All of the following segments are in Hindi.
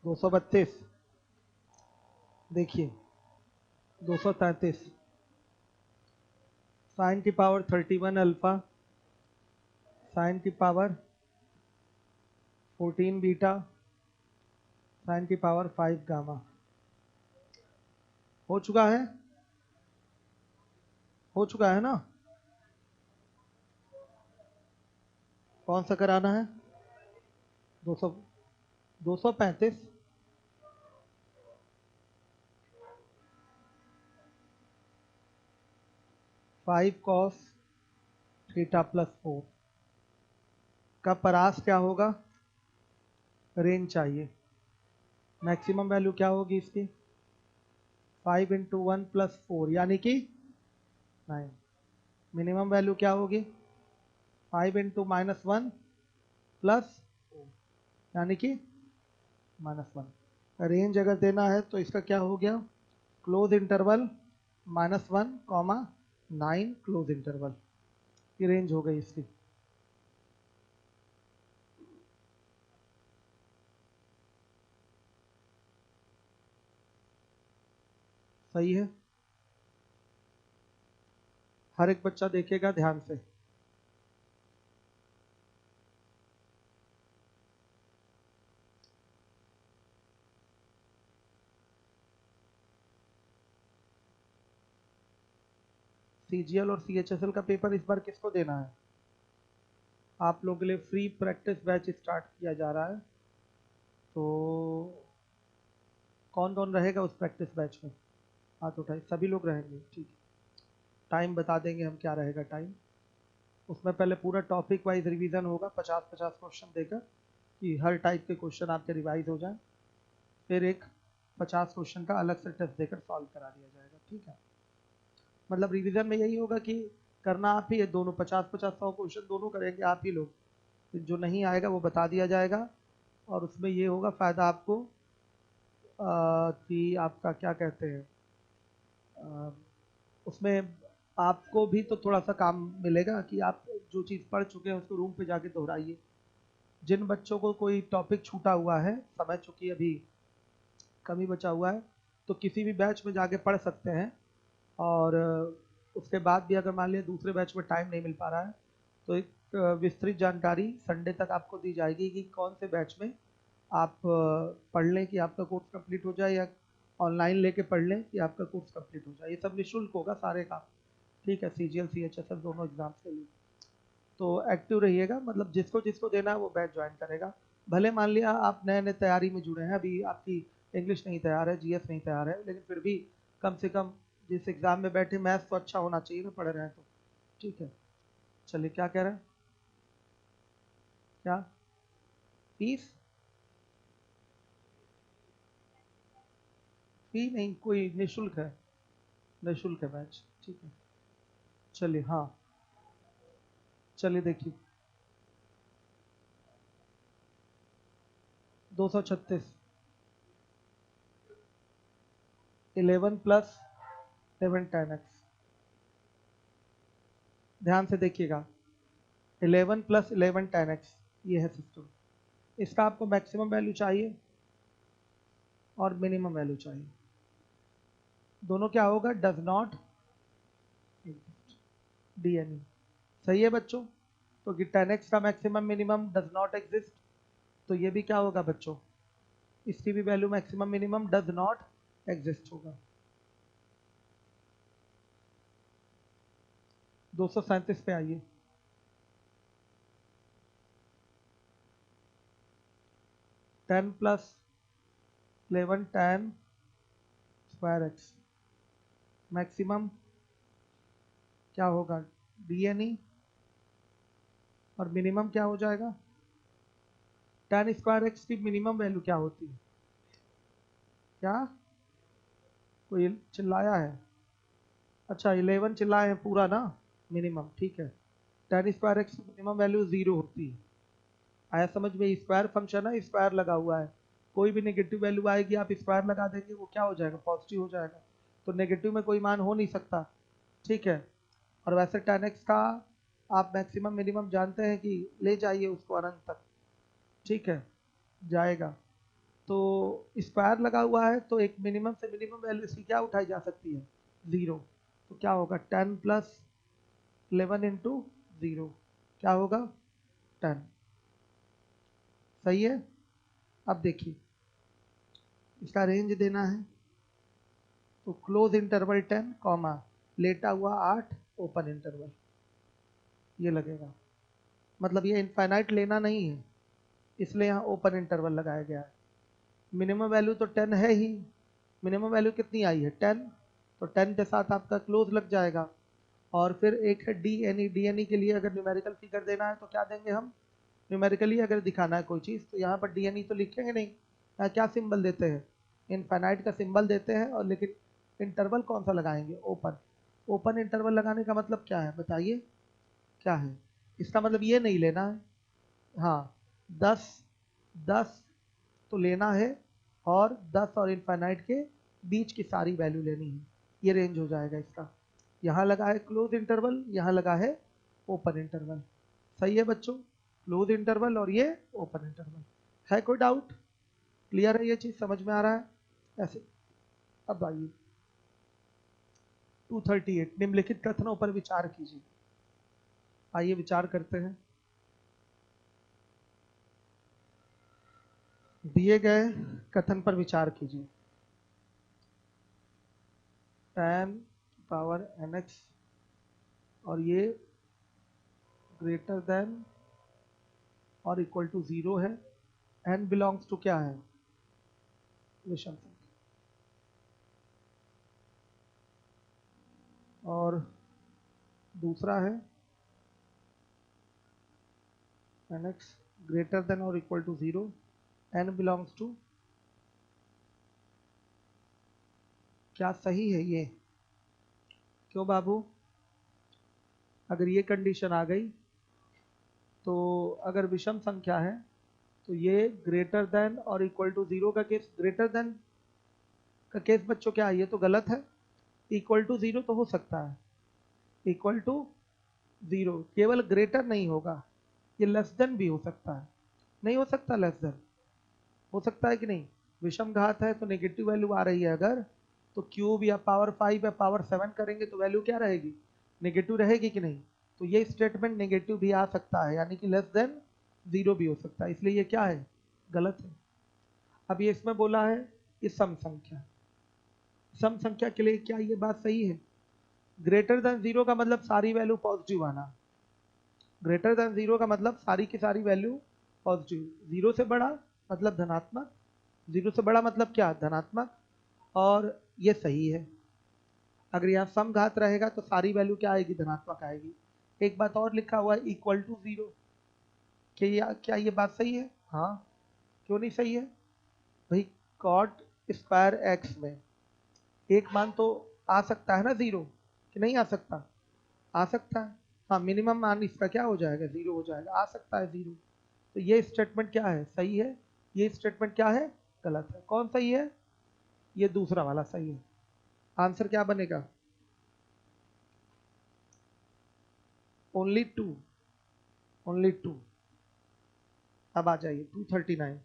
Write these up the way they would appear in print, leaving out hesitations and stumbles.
232, देखिए 233, साइन की पावर 31 अल्फा, साइन की पावर 14 बीटा, साइन की पावर 5 गामा। हो चुका है, हो चुका है ना? कौन सा कराना है? 235, 5 cos थीटा प्लस 4 का परास क्या होगा? रेंज चाहिए। मैक्सिमम वैल्यू क्या होगी इसकी? 5 इंटू 1 प्लस 4 यानी कि 9। मिनिमम वैल्यू क्या होगी? 5 इंटू -1 प्लस यानी कि -1। रेंज अगर देना है तो इसका क्या हो गया? क्लोज इंटरवल -1, 9 क्लोज इंटरवल, ये रेंज हो गई इसकी। सही है? हर एक बच्चा देखेगा ध्यान से। सीजीएल और सीएचएसएल का पेपर इस बार किसको देना है? आप लोगों के लिए फ्री प्रैक्टिस बैच स्टार्ट किया जा रहा है, तो कौन कौन रहेगा उस प्रैक्टिस बैच में? हाथ उठाइए। सभी लोग रहेंगे, ठीक है। टाइम बता देंगे हम क्या रहेगा टाइम। उसमें पहले पूरा टॉपिक वाइज रिवीजन होगा, 50-50 क्वेश्चन देकर, कि हर टाइप के क्वेश्चन आपके रिवाइज हो जाए। फिर एक 50 क्वेश्चन का अलग से टेस्ट देकर सॉल्व करा दिया जाएगा, ठीक है। मतलब रिवीजन में यही होगा कि करना आप ही है, दोनों 50-50 100 क्वेश्चन दोनों करेंगे आप ही लोग। जो नहीं आएगा वो बता दिया जाएगा। और उसमें ये होगा फ़ायदा आपको कि आपका क्या कहते हैं, उसमें आपको भी तो थोड़ा सा काम मिलेगा कि आप जो चीज़ पढ़ चुके हैं उसको रूम पे जाके दोहराइए। जिन बच्चों को कोई टॉपिक छूटा हुआ है, समय चूंकि अभी कमी बचा हुआ है, तो किसी भी बैच में जाके पढ़ सकते हैं। और उसके बाद भी अगर मान लिया दूसरे बैच में टाइम नहीं मिल पा रहा है, तो एक विस्तृत जानकारी संडे तक आपको दी जाएगी कि कौन से बैच में आप पढ़ लें कि आपका कोर्स कंप्लीट हो जाए, या ऑनलाइन लेके पढ़ लें कि आपका कोर्स कंप्लीट हो जाए। ये सब निःशुल्क होगा सारे काम, ठीक है। सीजीएल सीएचएसएल दोनों एग्जाम्स के लिए तो एक्टिव रहिएगा। मतलब जिसको जिसको देना है वो बैच ज्वाइन करेगा। भले मान लिया आप नए नए तैयारी में जुड़े हैं, अभी आपकी इंग्लिश नहीं तैयार है, जीएस नहीं तैयार है, लेकिन फिर भी कम से कम जिस एग्ज़ाम में बैठे मैथ्स तो अच्छा होना चाहिए ना, पढ़ रहे हैं तो, ठीक है। चलिए, क्या कह रहे हैं? क्या फीस? फी नहीं, कोई निःशुल्क है, निःशुल्क है बैच, ठीक है। चलिए, हाँ, चलिए देखिए 236, 11 प्लस 11 10x। ध्यान से देखिएगा, 11 प्लस 11 10x, ये है सिस्टम। इसका आपको मैक्सिमम वैल्यू चाहिए और मिनिमम वैल्यू चाहिए। दोनों क्या होगा? Does not DNE. सही है बच्चों? तो कि 10x का maximum minimum does not exist, तो ये भी क्या होगा बच्चों? इसकी भी value maximum minimum does not exist होगा। 237 पे आइए। Ten plus 11 10 square x, maximum क्या होगा? डीएनई। और मिनिमम क्या हो जाएगा? 10 स्क्वायर एक्स की मिनिमम वैल्यू क्या होती है? क्या कोई चिल्लाया है? अच्छा, 11 चिल्लाए हैं पूरा ना, मिनिमम, ठीक है। 10 स्क्वायर एक्स की मिनिमम वैल्यू 0 होती है। आया समझ में? स्क्वायर फंक्शन है, स्क्वायर लगा हुआ है, कोई भी नेगेटिव वैल्यू आएगी आप स्क्वायर लगा देंगे, वो क्या हो जाएगा? पॉजिटिव हो जाएगा। तो नेगेटिव में कोई मान हो नहीं सकता, ठीक है। और वैसे 10x का आप मैक्सिमम मिनिमम जानते हैं कि ले जाइए उसको अनंत तक, ठीक है, जाएगा। तो स्क्वायर लगा हुआ है तो एक मिनिमम से मिनिमम वैल्यू इसकी क्या उठाई जा सकती है, 0। तो क्या होगा 10 प्लस 11 इंटू 0, क्या होगा 10। सही है। अब देखिए इसका रेंज देना है, तो क्लोज इंटरवल 10 कॉमा लेटा हुआ 8 ओपन इंटरवल, ये लगेगा। मतलब ये इनफाइनाइट लेना नहीं है, इसलिए यहाँ ओपन इंटरवल लगाया गया है। मिनिमम वैल्यू तो 10 है ही, मिनिमम वैल्यू कितनी आई है 10, तो 10 के साथ आपका क्लोज लग जाएगा। और फिर एक है D N E, D N E के लिए अगर न्यूमेरिकल फिगर देना है तो क्या देंगे हम, न्यूमेरिकली अगर दिखाना है कोई चीज़ तो यहाँ पर डी एन ई तो लिखेंगे नहीं, यहाँ क्या सिंबल देते हैं, इनफाइनाइट का सिंबल देते हैं। और लेकिन इंटरवल कौन सा लगाएंगे, ओपन। ओपन इंटरवल लगाने का मतलब क्या है बताइए, क्या है इसका मतलब, ये नहीं लेना है, हाँ 10 10 तो लेना है और 10 और इनफाइनाइट के बीच की सारी वैल्यू लेनी है, ये रेंज हो जाएगा इसका। यहाँ लगा है क्लोज इंटरवल, यहाँ लगा है ओपन इंटरवल। सही है बच्चों, क्लोज इंटरवल और ये ओपन इंटरवल। है कोई डाउट, क्लियर है, ये चीज समझ में आ रहा है ऐसे। अब आइए 238 निम्नलिखित कथनों पर विचार कीजिए। आइए विचार करते हैं। दिए गए कथन पर विचार कीजिए। tan पावर nx और ये ग्रेटर देन और इक्वल टू 0 है, n बिलोंग्स टू क्या है, विषम संख्या। और दूसरा है nx ग्रेटर देन और equal to 0, n belongs to, क्या सही है ये, क्यों बाबू, अगर ये कंडीशन आ गई तो अगर विषम संख्या है तो ये ग्रेटर देन और इक्वल टू 0 का केस, ग्रेटर देन का केस बच्चों क्या है, ये तो गलत है। इक्वल टू 0 तो हो सकता है, इक्वल टू 0 केवल ग्रेटर नहीं होगा, ये लेस देन भी हो सकता है। नहीं हो सकता लेस देन, हो सकता है कि नहीं। विषम घात है तो नेगेटिव वैल्यू आ रही है अगर, तो क्यूब या पावर 5 या पावर 7 करेंगे तो वैल्यू क्या रहेगी, नेगेटिव रहेगी कि नहीं। तो ये स्टेटमेंट नेगेटिव भी आ सकता है, यानी कि लेस देन 0 भी हो सकता है, इसलिए ये क्या है, गलत है। अब ये इसमें बोला है ये सम संख्या, सम संख्या के लिए क्या ये बात सही है, ग्रेटर देन 0 का मतलब सारी वैल्यू पॉजिटिव आना, ग्रेटर देन 0 का मतलब सारी की सारी वैल्यू पॉजिटिव, 0 से बड़ा मतलब धनात्मक, 0 से बड़ा मतलब क्या, धनात्मक, और ये सही है। अगर यहाँ सम घात रहेगा तो सारी वैल्यू क्या आएगी, धनात्मक आएगी। एक बात और लिखा हुआ है इक्वल टू 0, क्या ये बात सही है, हाँ क्यों नहीं सही है भाई, कॉट स्क्वायर एक्स में एक मान तो आ सकता है ना 0, कि नहीं आ सकता, आ सकता है। हाँ मिनिमम मान इसका क्या हो जाएगा, 0 हो जाएगा, आ सकता है 0। तो ये स्टेटमेंट क्या है, सही है। ये स्टेटमेंट क्या है, गलत है। कौन सही है, ये दूसरा वाला सही है। आंसर क्या बनेगा, ओनली 2, ओनली 2। अब आ जाइए 239,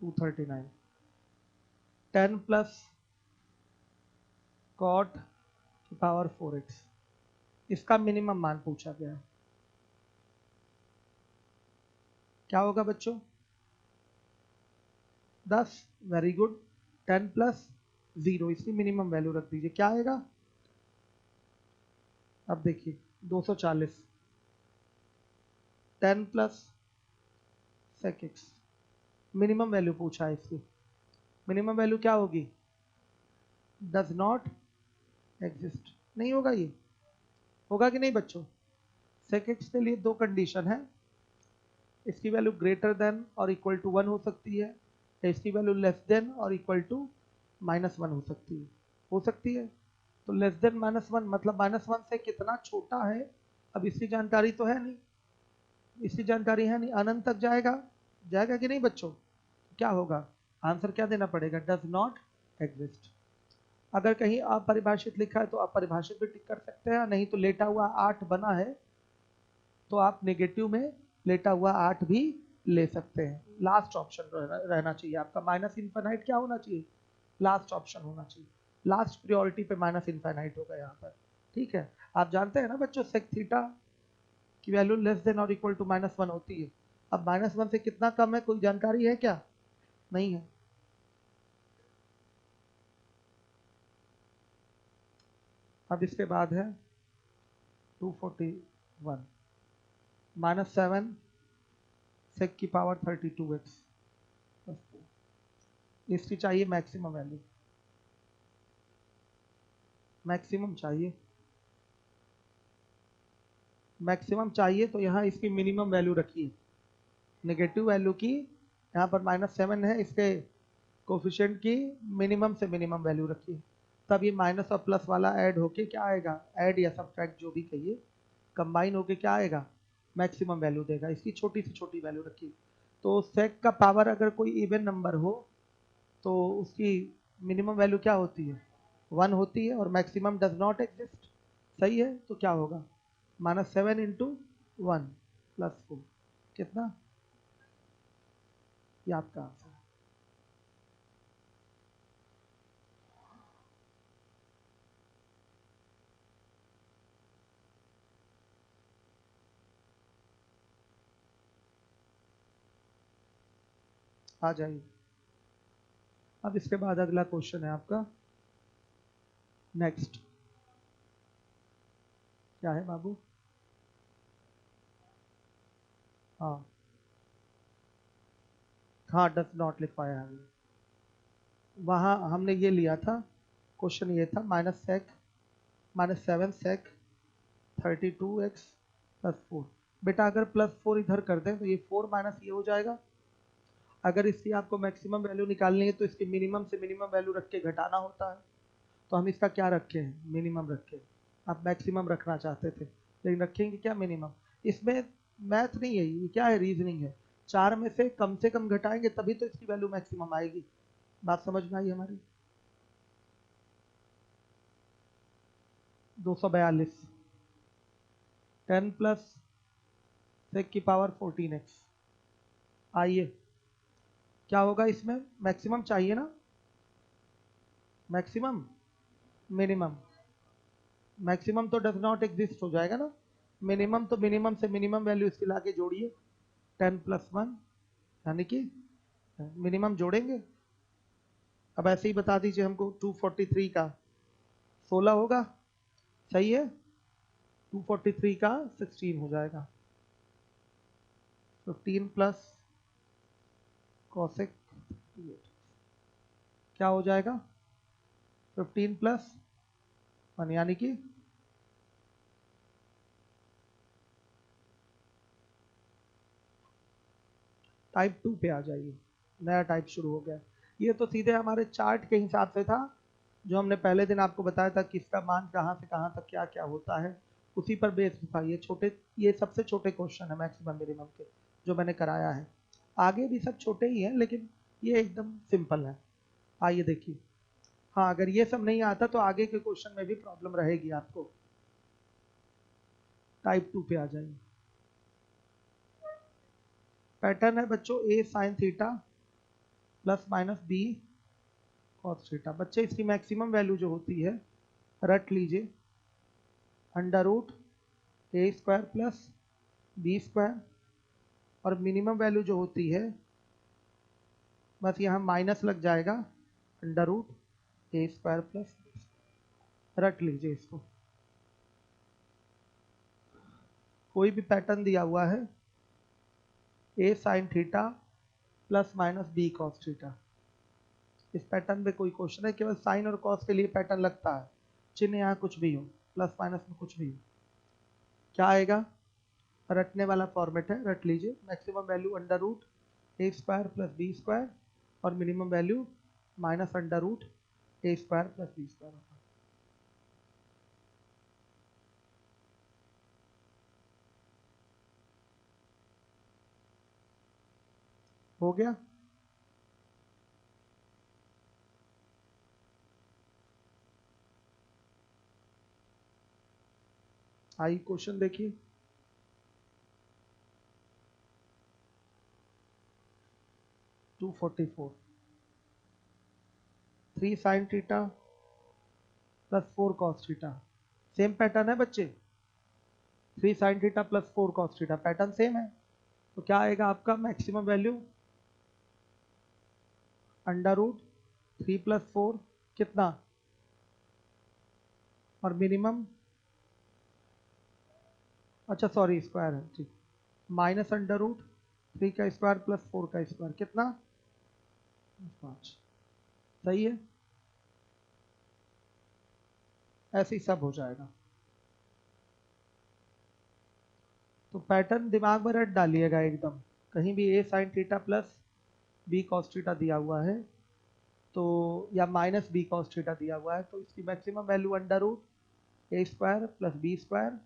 टू 10 प्लस कॉट की पावर 4x, इसका मिनिमम मान पूछा गया है, क्या होगा बच्चों, 10, वेरी गुड। 10 प्लस 0 इसकी मिनिमम वैल्यू रख दीजिए, क्या आएगा, अब देखिए 240, 10 plus sec x, minimum value पूछा है इसकी, मिनिमम वैल्यू क्या होगी, डज नॉट एग्जिस्ट, नहीं होगा, ये होगा कि नहीं बच्चों। sec x के लिए दो कंडीशन है, इसकी वैल्यू ग्रेटर देन और इक्वल टू 1 हो सकती है, या इसकी वैल्यू लेस देन और इक्वल टू -1 हो सकती है, हो सकती है। तो लेस देन -1 मतलब -1 से कितना छोटा है, अब इसकी जानकारी तो है नहीं, इसकी जानकारी है नहीं, अनंत तक जाएगा, जाएगा कि नहीं बच्चों, क्या होगा, आंसर क्या देना पड़ेगा, डज नॉट एग्जिस्ट। अगर कहीं अपरिभाषित लिखा है तो अपरिभाषित भी टिक कर सकते हैं, नहीं तो लेटा हुआ 8 बना है, तो आप नेगेटिव में लेटा हुआ 8 भी ले सकते हैं। लास्ट ऑप्शन रहना चाहिए आपका। माइनस इनफाइनाइट क्या होना चाहिए? लास्ट ऑप्शन होना चाहिए। लास्ट प्रायोरिटी पे माइनस इनफाइनाइट होगा यहाँ पर। ठीक है, आप जानते हैं ना बच्चों, सेक थीटा की वैल्यू लेस देन और इक्वल टू -1 होती है। अब -1 से कितना कम है, कोई जानकारी है क्या? नहीं है। अब इसके बाद है 241 -7 सेक की पावर 32x। इसकी चाहिए मैक्सिमम वैल्यू, मैक्सिमम चाहिए, मैक्सिमम चाहिए। तो यहाँ इसकी मिनिमम वैल्यू रखिए, नेगेटिव वैल्यू की। यहाँ पर -7 है, इसके कोफिशिएंट की मिनिमम से मिनिमम वैल्यू रखिए। तब ये माइनस और प्लस वाला ऐड होके क्या आएगा, ऐड या सब्ट्रैक्ट जो भी कहिए, कंबाइन होके क्या आएगा, मैक्सिमम वैल्यू देगा। इसकी छोटी से छोटी वैल्यू रखिए। तो सेक का पावर अगर कोई इवन नंबर हो तो उसकी मिनिमम वैल्यू क्या होती है, 1 होती है, और मैक्सिमम डज नॉट एग्जिस्ट। सही है, तो क्या होगा, -7 × 1 + 4 कितना, ये आपका आंसर। आ जाइए। अब इसके बाद अगला क्वेश्चन है आपका नेक्स्ट। क्या है बाबू? हाँ हाँ, डज नॉट लिखवाया है। वहाँ हमने ये लिया था, क्वेश्चन ये था -7 सेक 32x + 4। बेटा अगर +4 इधर कर दें तो ये 4 माइनस ये हो जाएगा। अगर इसकी आपको मैक्सिमम वैल्यू निकालनी है तो इसकी मिनिमम से मिनिमम वैल्यू रख के घटाना होता है। तो हम इसका क्या रखे हैं, मिनिमम रखे। आप मैक्सिमम रखना चाहते थे, लेकिन रखेंगे क्या, मिनिमम। इसमें मैथ नहीं है, ये क्या है, रीजनिंग है। 4 में से कम घटाएंगे तभी तो इसकी वैल्यू मैक्सिमम आएगी। बात समझ में आई हमारी? 242 10 + सेक की पावर 14x। आइए, क्या होगा इसमें, मैक्सिमम चाहिए ना, मैक्सिमम मिनिमम। मैक्सिमम तो डज नॉट एग्जिस्ट हो जाएगा ना, मिनिमम तो मिनिमम से मिनिमम वैल्यू इसकी लाके जोड़िए, 10 + 1 यानी कि मिनिमम जोड़ेंगे। अब ऐसे ही बता दीजिए हमको, 243 का 16 होगा, सही है। 243 का 16 हो जाएगा, 15 + cosec क्या हो जाएगा, 15 + 1 यानी कि टाइप 2 पे आ जाइए। नया टाइप शुरू हो गया। ये तो सीधे हमारे चार्ट के हिसाब से था, जो हमने पहले दिन आपको बताया था कि इसका मान कहाँ से कहाँ तक क्या क्या होता है, उसी पर बेस्ड था। ये सबसे छोटे क्वेश्चन है मैक्सिमम मिनिमम के जो मैंने कराया है। आगे भी सब छोटे ही हैं, लेकिन ये एकदम सिंपल है। आइए देखिए। हाँ, अगर ये सब नहीं आता तो आगे के क्वेश्चन में भी प्रॉब्लम रहेगी आपको। टाइप 2 पे आ जाइए। पैटर्न है बच्चों, a sin theta ± b cos theta. बच्चे इसकी मैक्सिमम वैल्यू जो होती है, रट लीजिए, √a² + b², और मिनिमम वैल्यू जो होती है, बस यहाँ माइनस लग जाएगा, √a² + रट लीजिए इसको। कोई भी पैटर्न दिया हुआ है, a sin theta ± b cos theta. इस पैटर्न में कोई क्वेश्चन है, केवल साइन और कॉस के लिए पैटर्न लगता है, चिन्ह यहाँ कुछ भी हो, प्लस माइनस में कुछ भी हो। क्या आएगा, रटने वाला फॉर्मेट है, रट लीजिए। मैक्सिमम वैल्यू √a² + b² और मिनिमम वैल्यू -√a² + b²। हो गया। आई क्वेश्चन देखिए। 244, 3 sine theta plus 4 cos theta. Same pattern है बच्चे, 3 sine theta plus 4 cos theta, pattern same है। तो क्या आएगा आपका maximum value under root 3 plus 4 कितना, और मिनिमम, अच्छा सॉरी स्क्वायर है ठीक, माइनस अंडर रूट 3 का स्क्वायर प्लस 4 का स्क्वायर कितना 5। सही है, ऐसे ही सब हो जाएगा। तो पैटर्न दिमाग में रट डालिएगा एकदम, कहीं भी a sine theta plus b cos theta दिया हुआ है तो, या माइनस बी कॉस थीटा दिया हुआ है, तो इसकी maximum value under root a square plus b square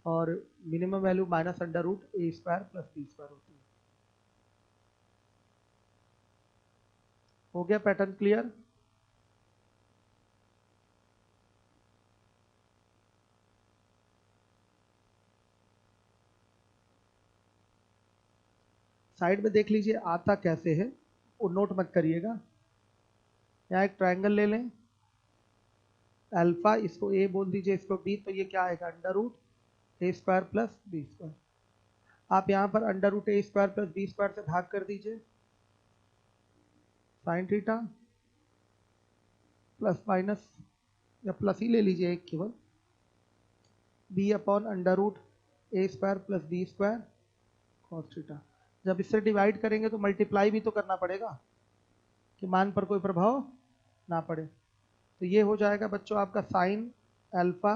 और minimum value minus under root a square plus b square होती है। हो गया पैटर्न क्लियर? साइड में देख लीजिए आता कैसे है, वो नोट मत करिएगा। यहाँ एक ट्रायंगल ले लें, अल्फा इसको ए बोल दीजिए, इसको बी, तो ये क्या आएगा under root a square plus b square. आप यहाँ पर under root a square plus b square से भाग कर दीजिए, साइन थीटा प्लस माइनस, या प्लस ही ले लीजिए एक केवल, b upon under root a square plus b square cos theta. जब इससे डिवाइड करेंगे तो मल्टीप्लाई भी तो करना पड़ेगा कि मान पर कोई प्रभाव ना पड़े। तो ये हो जाएगा बच्चों आपका sine alpha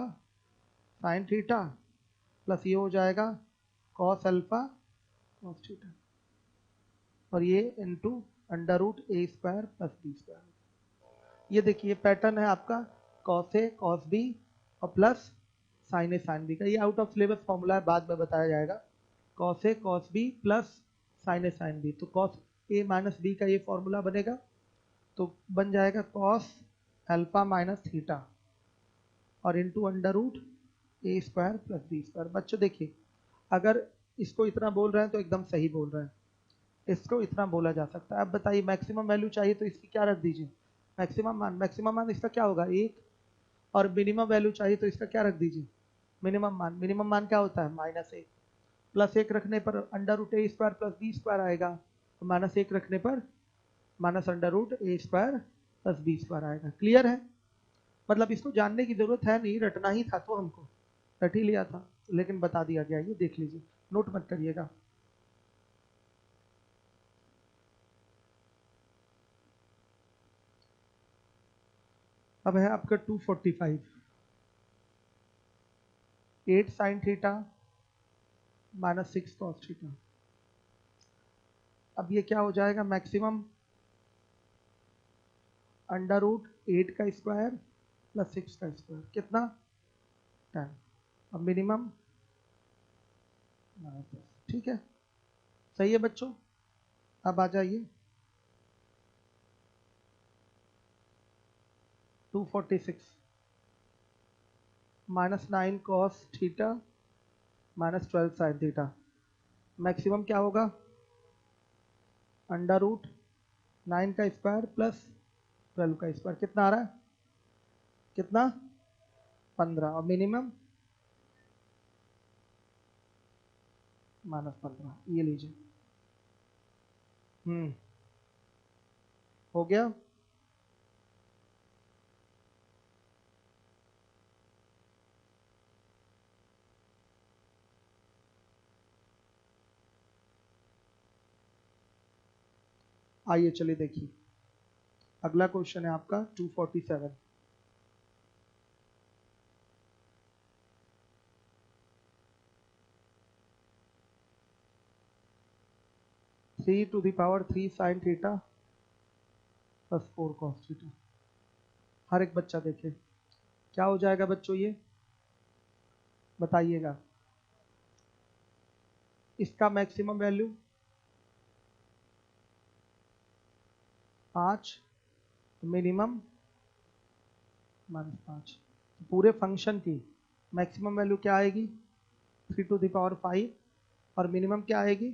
sign theta plus ये हो जाएगा कॉस अल्फा कॉस थीटा, और ये into under root a square plus b square. ये देखिए पैटर्न है आपका कॉस ए कॉस बी और प्लस साइन ए साइन बी का। ये आउट ऑफ सिलेबस फॉर्मूला है, बाद में बताया जाएगा। Cos A cos B plus sign A sine B, तो कॉस ए माइनस बी का ये फॉर्मूला बनेगा, तो बन जाएगा कॉस अल्फा माइनस थीटा और into under root a square plus b square. बच्चों देखिए, अगर इसको इतना बोल रहे हैं तो एकदम सही बोल रहे हैं, इसको इतना बोला जा सकता है। अब बताइए मैक्सिमम वैल्यू चाहिए तो इसकी क्या रख दीजिए, मैक्सिमम मान इसका क्या होगा 1, और मिनिमम वैल्यू चाहिए तो इसका क्या रख दीजिए मिनिमम मान क्या होता है -1, प्लस 1 रखने पर under root a square plus b square आएगा, तो -1 रखने पर minus under root a square plus b square आएगा। क्लियर है? मतलब इसको जानने की जरूरत है नहीं, रटना ही था तो हमको रट ही लिया था, लेकिन बता दिया गया। ये देख लीजिए, नोट मत करिएगा। अब है आपका 245, 8 साइन थीटा -6 कॉस थीटा। अब ये क्या हो जाएगा, मैक्सिमम अंडर रूट 8 का स्क्वायर प्लस 6 का स्क्वायर कितना 10, अब मिनिमम, ठीक है सही है बच्चों। अब आ जाइए 246, -9 cos theta -12 sine theta. Maximum क्या होगा अंडर रूट 9 का स्क्वायर प्लस 12 का स्क्वायर कितना आ रहा है, कितना 15, और मिनिमम -15। ये लीजिए, हो गया। आइए चलिए देखिए, अगला क्वेश्चन है आपका 247। 3 to the power 3 sine theta plus 4 cos theta. हर एक बच्चा देखे क्या हो जाएगा बच्चों, ये बताइएगा। इसका मैक्सिमम वैल्यू 5, मिनिमम -5। पूरे फंक्शन की मैक्सिमम वैल्यू क्या आएगी 3 to the power 5, और मिनिमम क्या आएगी,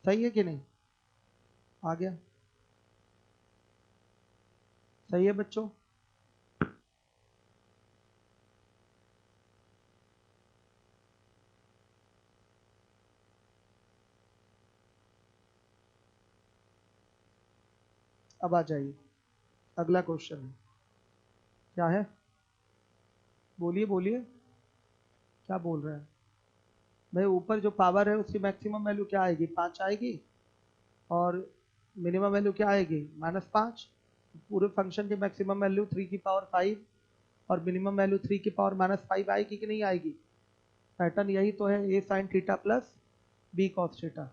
सही है कि नहीं? आ गया, सही है बच्चों। अब आ जाइए, अगला क्वेश्चन है, क्या है, बोलिए बोलिए, क्या बोल रहे हैं भाई। ऊपर जो पावर है उसकी मैक्सिमम वैल्यू क्या आएगी, 5 आएगी, और मिनिमम वैल्यू क्या आएगी, -5। पूरे फंक्शन की मैक्सिमम वैल्यू 3 की पावर 5 और मिनिमम वैल्यू 3 की पावर -5 आएगी कि नहीं आएगी। पैटर्न यही तो है, a sin theta plus b cos theta.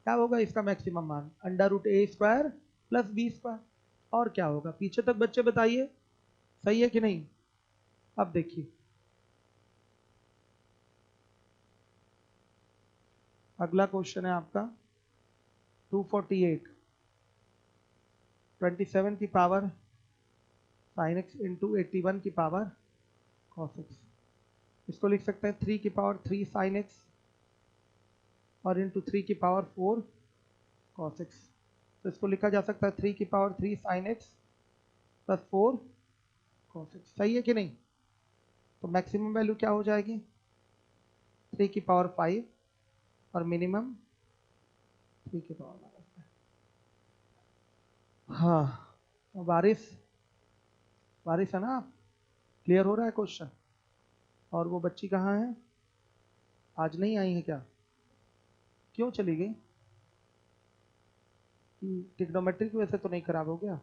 क्या होगा इसका मैक्सिमम मान, √a² प्लस b²। और क्या होगा, पीछे तक बच्चे बताइए, सही है कि नहीं। अब देखिए अगला क्वेश्चन है आपका 248, 27 की पावर sin x इंटू 81 की पावर cos x। इसको लिख सकते हैं 3 की पावर 3 sin x और इंटू 3 की पावर 4 cos x। तो इसको लिखा जा सकता है 3 की power 3 sin x plus 4 cos x। सही है कि नहीं। तो मैक्सिमम वैल्यू क्या हो जाएगी, 3 की पावर 5 और मिनिमम 3 की पावर -5। हाँ, बारिश बारिश है ना, क्लियर हो रहा है क्वेश्चन। और वो बच्ची कहाँ है, आज नहीं आई है क्या, क्यों चली गई, टिग्नोमेट्री की वजह से तो नहीं खराब हो गया।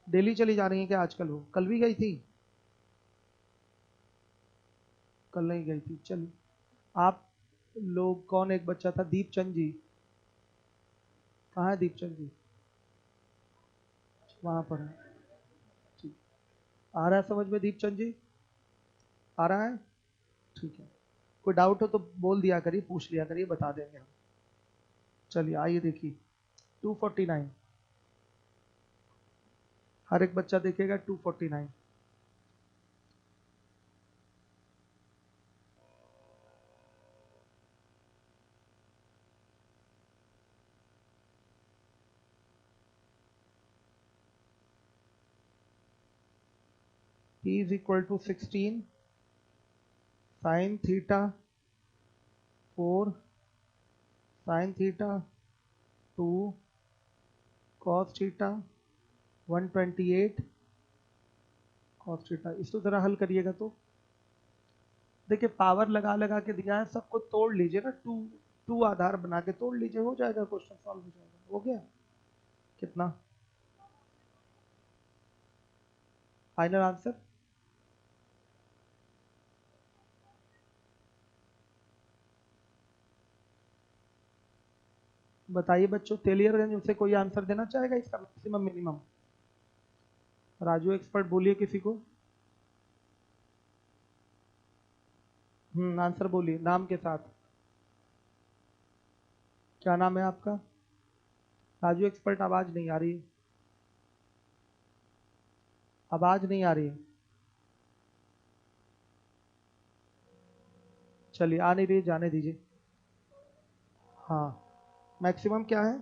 डेली चली जा रही है क्या आजकल, वो कल भी गई थी, कल नहीं गई थी। चलिए, आप लोग कौन, एक बच्चा था दीपचंद जी, कहाँ है दीपचंद जी, वहां पर है, ठीक। आ रहा है समझ में दीपचंद जी, आ रहा है, ठीक है। कोई डाउट हो तो बोल दिया करिए, पूछ लिया करिए, बता देंगे हम। चलिए आइए देखिए 249, हर एक बच्चा देखेगा 249। P is equal to 16 sin theta 4 sin theta 2 cos theta 128 cos theta। इसको जरा हल करिएगा तो देखिए, पावर लगा लगा के दिया है, सबको तोड़ लीजिए ना, टू टू आधार बना के तोड़ लीजिए, हो जाएगा क्वेश्चन सॉल्व हो जाएगा। हो गया, कितना फाइनल आंसर, बताइए बच्चों। तेलियरगंज से कोई आंसर देना चाहेगा इसका मैक्सिमम मिनिमम, राजू एक्सपर्ट बोलिए किसी को। आंसर बोलिए नाम के साथ, क्या नाम है आपका। राजू एक्सपर्ट, आवाज नहीं आ रही है, आवाज नहीं आ रही है। चलिए आ नहीं रही, जाने दीजिए। हाँ, मैक्सिमम क्या है,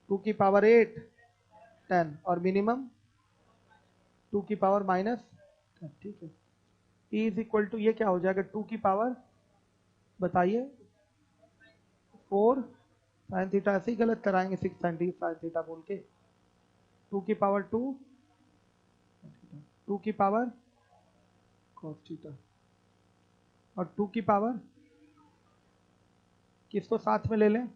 2 की पावर 8 10 और मिनिमम 2 की पावर-10, ठीक है। E इज इक्वल टू, ये क्या हो जाएगा, 2 की पावर, बताइए, 4 साइन थीटा, ऐसे ही गलत कराएंगे 6 साइन थीटा बोल के, 2 की पावर 2 2 की पावर cos थीटा और 2 की पावर, किसको साथ में ले लें,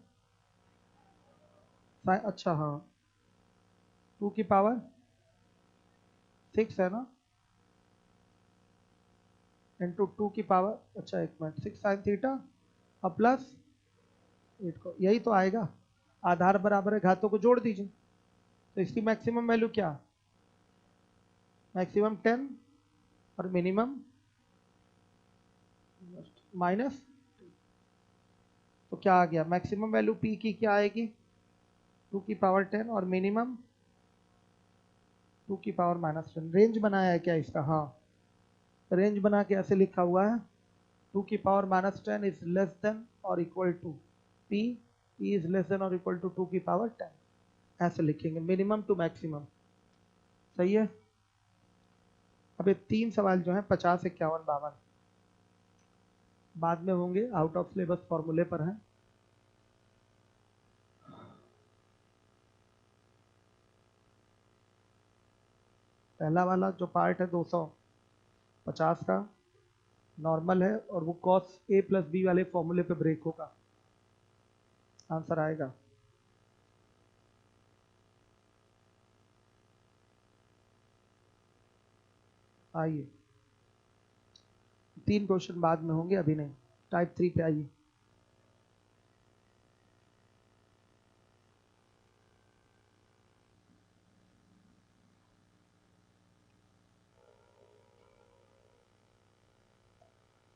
अच्छा हाँ, 2 की पावर 6 है ना, इंटू 2 की पावर, अच्छा एक मिनट, 6 साइन थीटा और प्लस 8 को, यही तो आएगा, आधार बराबर है, घातों को जोड़ दीजिए। तो इसकी मैक्सिमम वैल्यू क्या, मैक्सिमम 10 और मिनिमम माइनस, तो क्या आ गया, मैक्सिमम वैल्यू पी की क्या आएगी, 2 की पावर 10 और मिनिमम 2 की पावर-10। रेंज बनाया है क्या इसका, हाँ, रेंज बना के ऐसे लिखा हुआ है, 2 की पावर -10 इज लेस देन और equal to P E is less than और इक्वल टू 2 की पावर 10, ऐसे लिखेंगे मिनिमम टू मैक्सिमम। सही है। अब ये 3 सवाल जो हैं 50, 51, 52 बाद में होंगे, आउट ऑफ सिलेबस फॉर्मूले पर हैं। पहला वाला जो पार्ट है 250 का नॉर्मल है और वो cos a प्लस बी वाले फॉर्मूले पे ब्रेक होगा, आंसर आएगा। आइए 3 क्वेश्चन बाद में होंगे, अभी नहीं। टाइप 3 पे आइए।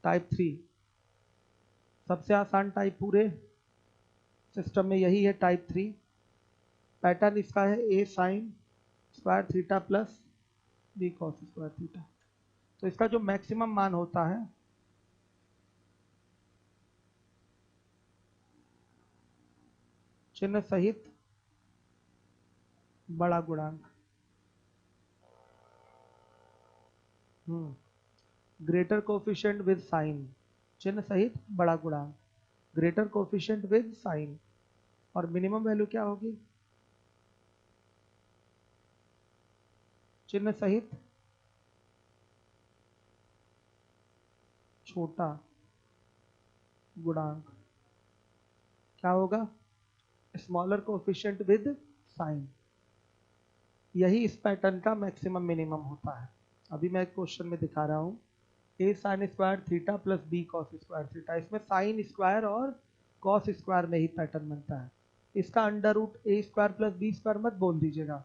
टाइप 3 सबसे आसान टाइप पूरे सिस्टम में यही है, टाइप 3। पैटर्न इसका है a sign square theta plus b cos square theta. तो इसका जो मैक्सिमम मान होता है चिन्ह सहित बड़ा गुणांक, ग्रेटर कोफिशिएंट विद साइन, चिन्ह सहित बड़ा गुणांक, ग्रेटर कोफिशिएंट विद साइन। और मिनिमम वैल्यू क्या होगी? चिन्ह सहित छोटा गुणांक। क्या होगा? Smaller coefficient with sign. यही इस पैटर्न का मैक्सिमम मिनिमम होता है। अभी मैं एक क्वेश्चन में दिखा रहा हूँ, a sine square theta plus b cos square theta. इसमें साइन स्क्वायर और कॉस स्क्वायर में ही पैटर्न बनता है। इसका under root a square plus b square मत बोल दीजिएगा।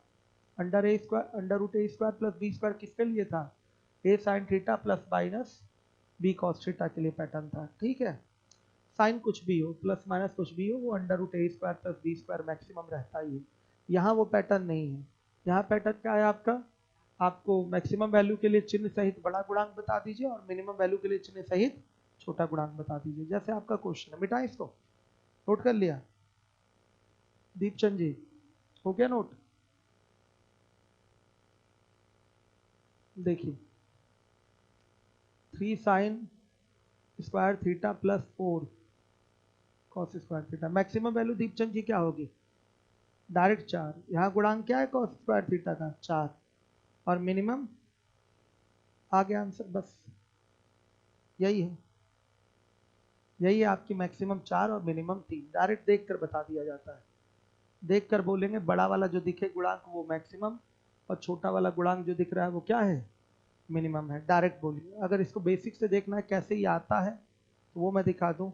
Under root a square plus b square किसके लिए था? A sine theta plus minus b cos theta के लिए पैटर्न था। ठीक है, साइन कुछ भी हो, प्लस माइनस कुछ भी हो, वो under root a square plus b square maximum रहता ही है। यहाँ वो पैटर्न नहीं है। यहाँ पैटर्न क्या है आपका? आपको मैक्सिमम वैल्यू के लिए चिन्ह सहित बड़ा गुणांक बता दीजिए और मिनिमम वैल्यू के लिए चिन्ह सहित छोटा गुणांक बता दीजिए। जैसे आपका क्वेश्चन है, मिटाएं इसको, नोट कर लिया दीपचंद जी? हो गया नोट? देखिए 3 sine square theta plus 4 cos square theta. Maximum value Deepchand ji क्या होगी? डायरेक्ट 4। यहाँ गुणांक क्या है कॉस स्क्वायर थीटा का? 4। और मिनिमम आ गया आंसर, बस यही है। यही है आपकी मैक्सिमम 4 और मिनिमम 3। डायरेक्ट देखकर बता दिया जाता है। देखकर बोलेंगे बड़ा वाला जो दिखे गुणांक वो मैक्सिमम और छोटा वाला गुणांक जो दिख रहा है वो क्या है? मिनिमम है। डायरेक्ट बोलिए। अगर इसको बेसिक से देखना है कैसे ये आता है तो वो मैं दिखा दूं।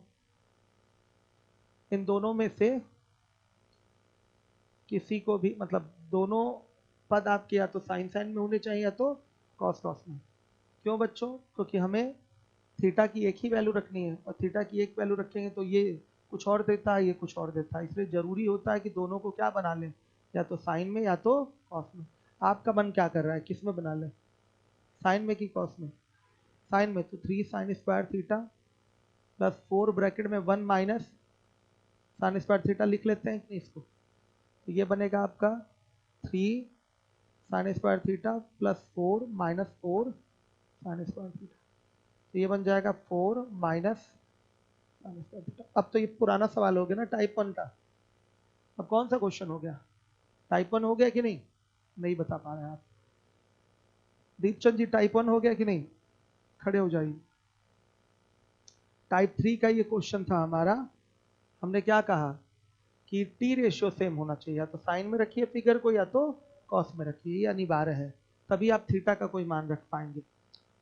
इन दोनों में से किसी को भी, मतलब दोनों पद आपके या तो साइन साइन में होने चाहिए या तो कॉस कॉस में। क्यों बच्चों? क्योंकि हमें थीटा की एक ही वैल्यू रखनी है और थीटा की एक वैल्यू रखेंगे तो ये कुछ और देता है, ये कुछ और देता है। इसलिए जरूरी होता है कि दोनों को क्या बना लें, या तो साइन में या तो कॉस में। आपका मन क्या कर रहा है, किस में बना लें, साइन में कि कॉस में? साइन में। तो 3 sine square theta plus 4 bracket में 1 माइनस साइन स्क्वायर थीटा लिख लेते हैं इसको। तो ये बनेगा आपका 3 sine square theta plus 4 minus 4 sign square theta. तो ये बन जाएगा 4 माइनस साइन स्क्वायर थीटा। अब तो ये पुराना सवाल हो गया ना टाइप 1 का। अब कौन सा क्वेश्चन हो गया? टाइप 1 हो गया कि नहीं? नहीं बता पा रहे हैं आप। दीपचंद जी टाइप 1 हो गया कि नहीं? खड़े हो जाइए। टाइप 3 का ये क्वेश्चन था हमारा। हमने क्या कहा कि टी रेशियो सेम होना चाहिए, या तो साइन में रखिए फिगर को या तो कॉस में रखिए, ये अनिवार्य है, तभी आप थीटा का कोई मान रख पाएंगे।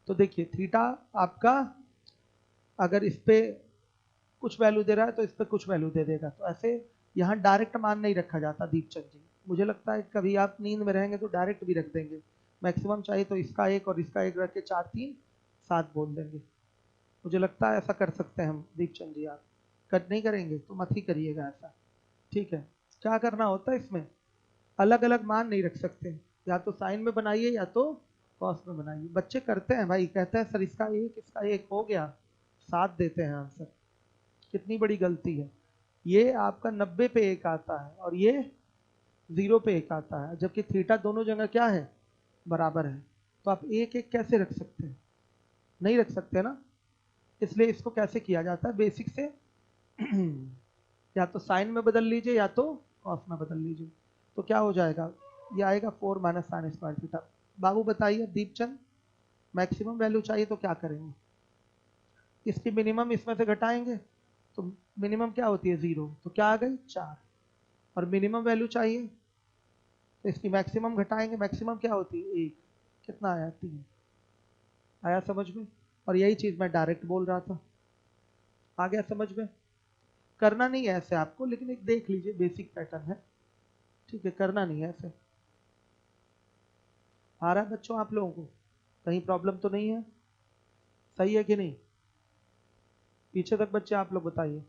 तो देखिए थीटा आपका अगर इस पे कुछ वैल्यू दे रहा है तो इस पे कुछ वैल्यू दे देगा। तो ऐसे यहाँ डायरेक्ट मान नहीं रखा जाता दीपचंद जी। मुझे लगता है कभी आप नींद में रहेंगे तो डायरेक्ट भी रख देंगे। मैक्सिमम चाहिए तो इसका एक और इसका एक रख के 4 3 7 बोल देंगे। मुझे लगता है ऐसा कर सकते हैं हम दीपचंद जी। आप कर नहीं करेंगे तो मत ही करिएगा ऐसा, ठीक है? क्या करना होता है इसमें, अलग अलग मान नहीं रख सकते, या तो साइन में बनाइए या तो कॉस में बनाइए। बच्चे करते हैं भाई, कहते हैं सर इसका एक हो गया, 7 देते हैं आंसर। कितनी बड़ी गलती है। ये आपका 90 पे एक आता है और ये 0 पे एक आता है, जबकि थीटा दोनों जगह क्या है, बराबर है। तो आप एक एक कैसे रख सकते हैं, नहीं रख सकते ना। इसलिए इसको कैसे किया जाता है, बेसिक से या तो साइन में बदल लीजिए या तो कॉस में बदल लीजिए। तो क्या हो जाएगा, ये आएगा 4 माइनस साइन स्क्वायर थीटा। बाबू बताइए दीपचंद, मैक्सिमम वैल्यू चाहिए तो क्या करेंगे, इसकी मिनिमम इसमें से घटाएंगे, तो मिनिमम क्या होती है 0, तो क्या आ गई 4। और मिनिमम वैल्यू चाहिए तो इसकी मैक्सिमम घटाएंगे, मैक्सिमम क्या होती है 1, कितना आया 3। आया समझ में। और यही चीज मैं डायरेक्ट बोल रहा था, आ गया समझ में। करना नहीं है ऐसे आपको, लेकिन एक देख लीजिए बेसिक पैटर्न है, ठीक है, करना नहीं है ऐसे। आ रहा है बच्चों आप लोगों को, कहीं प्रॉब्लम तो नहीं है, सही है कि नहीं। पीछे तक बच्चे आप लोग बताइए,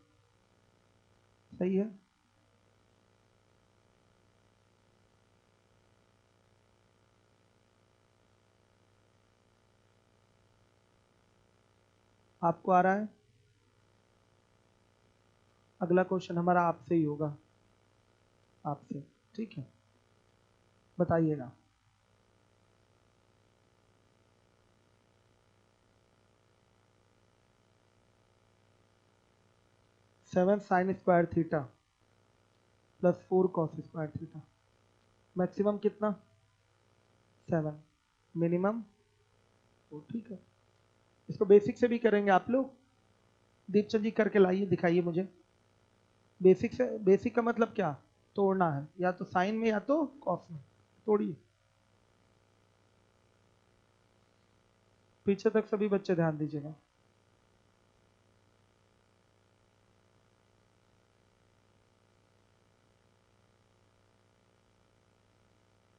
सही है। आपको आ रहा है। अगला क्वेश्चन हमारा आपसे ही होगा, आपसे, ठीक है, बताइएगा। 7 sign square theta plus 4 cos square theta, maximum कितना 7, मिनिमम 4, ठीक है। इसको बेसिक से भी करेंगे आप लोग, दीपचंद जी करके लाइए, दिखाइए मुझे। बेसिक से, बेसिक का मतलब क्या, तोड़ना है, या तो साइन में या तो कॉस में, तोड़िए। पीछे तक सभी बच्चे ध्यान दीजिएगा।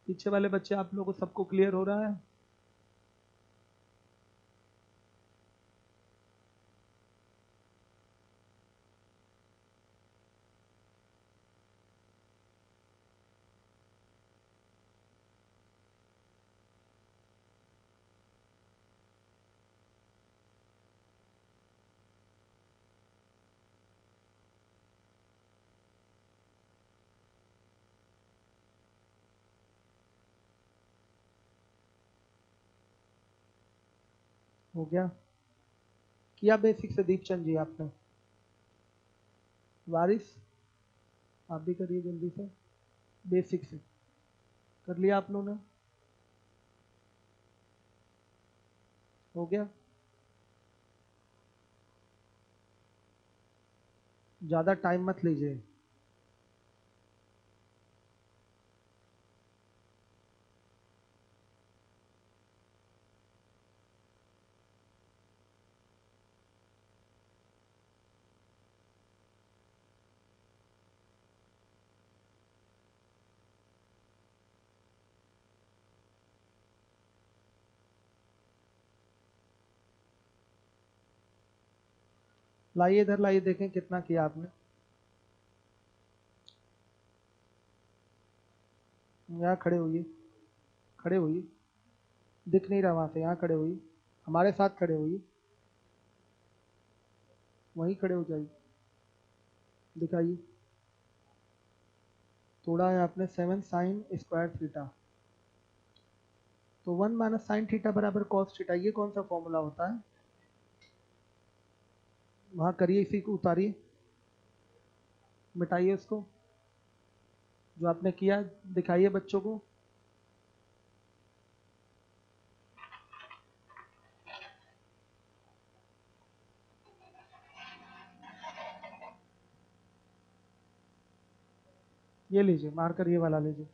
पीछे वाले बच्चे आप लोगों को सबको क्लियर हो रहा है। हो गया, किया बेसिक से दीपचंद जी आपने। वारिस आप भी करिए जल्दी से, बेसिक से कर लिया आप लोगों ने, हो गया। ज़्यादा टाइम मत लीजिए। लाइए इधर लाइए, देखें कितना किया आपने। यहाँ खड़े होइए, खड़े होइए, दिख नहीं रहा वहाँ से, यहाँ खड़े होइए, हमारे साथ खड़े होइए, वहीं खड़े हो जाइए, दिखाइए। तोड़ा है आपने 7 साइन स्क्वायर थीटा, तो 1 माइनस साइन थीटा बराबर कॉस थीटा, ये कौन सा फॉर्मूला होता है, वहाँ करिए, इसी को उतारिए, मिटाइए उसको, जो आपने किया दिखाइए बच्चों को। ये लीजिए, मार्कर ये वाला लीजिए।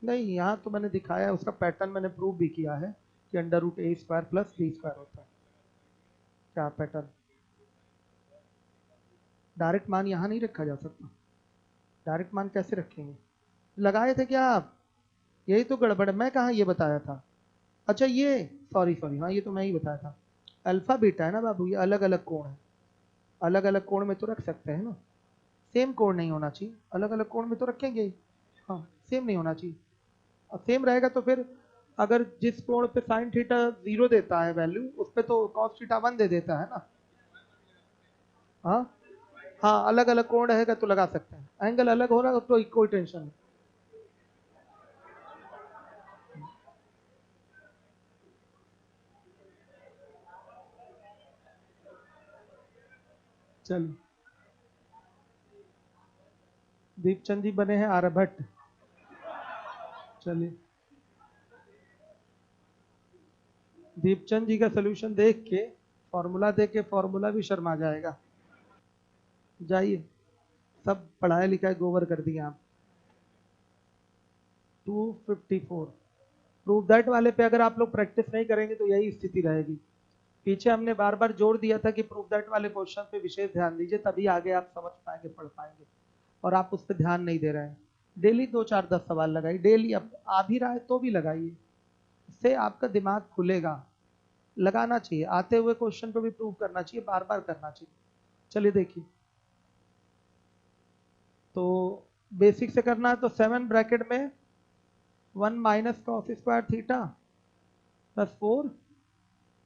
नहीं, यहाँ तो मैंने दिखाया है, उसका पैटर्न मैंने प्रूव भी किया है कि under root a square plus b square होता है। क्या पैटर्न, डायरेक्ट मान यहाँ नहीं रखा जा सकता, डायरेक्ट मान कैसे रखेंगे, लगाए थे क्या आप, यही तो गड़बड़ है, मैं कहाँ ये बताया था। अच्छा ये, सॉरी सॉरी, हाँ ये तो मैं ही बताया था। अल्फा बीटा है ना बाबू, ये अलग अलग कोण है, अलग अलग कोण में तो रख सकते हैं ना, सेम कोण नहीं होना चाहिए, अलग अलग कोण में तो रखेंगे ही। हाँ, सेम नहीं होना चाहिए, और सेम रहेगा तो फिर अगर जिस कोण पे साइन थीटा 0 देता है वैल्यू, उस पे तो कॉस थीटा 1 दे देता है ना। हाँ हाँ, अलग अलग कोण रहेगा तो लगा सकते हैं, एंगल अलग हो रहा है तो कोई टेंशन नहीं। चलो, दीपचंद जी बने हैं आर्यभट्ट। चलिए, दीपचंद जी का सोल्यूशन देख के, फॉर्मूला देख के फॉर्मूला भी शर्मा जाएगा। जाइए, सब पढ़ाया लिखा है गोबर कर दिया आप। 254 प्रूव दैट वाले पे अगर आप लोग प्रैक्टिस नहीं करेंगे तो यही स्थिति रहेगी। पीछे हमने बार बार जोर दिया था कि प्रूव दैट वाले क्वेश्चन पे विशेष ध्यान दीजिए, तभी आगे आप समझ पाएंगे, पढ़ पाएंगे, और आप उस पर ध्यान नहीं दे रहे हैं। डेली 2 4 10 सवाल लगाइए, डेली, अब आ भी रहा है तो भी लगाइए, इससे आपका दिमाग खुलेगा। लगाना चाहिए, आते हुए क्वेश्चन को भी प्रूव करना चाहिए, बार बार करना चाहिए। चलिए देखिए, तो बेसिक से करना है तो 7 ब्रैकेट में 1 minus cos square theta plus 4